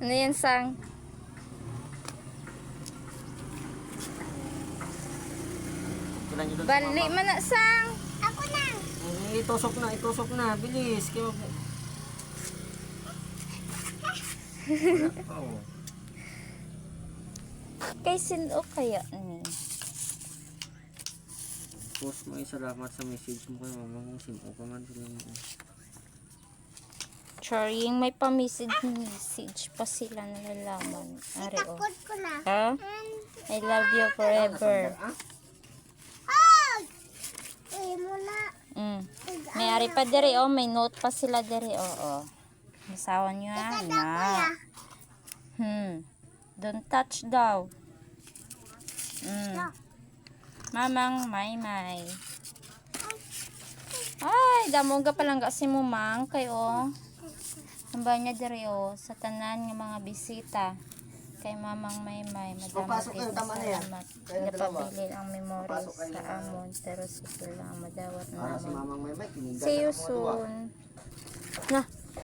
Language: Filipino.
Ano yan, Sang? Bali man na, Sang. Ako na. Itusok na, bilis. Kaya wala pa, oh. Kay sino kaya ni? Post mo salamat sa message mo kay mama kung sino ka man sila mo. Charing, may pa-message pa sila nalalaman. Are, oh. Takot ko na. Ha? I love you forever. Hug! Muna. May ari pa dere, oh. May note pa sila dere, oh. Masawan nyo, ha? Kada kuya. Don't touch daw. Mamang Maymay. Ay, damoga pa lang kasi mo, mang. Kayo, ang ba niya dere, oh. Sa tanan ng mga bisita. Kay Mamang Maymay, madami kayo salamat. Napabili ang memories sa amon, pero sige lang, madawat Para si naman. Mamang Maymay, kinigas See you ako mga tuwa. soon. Na,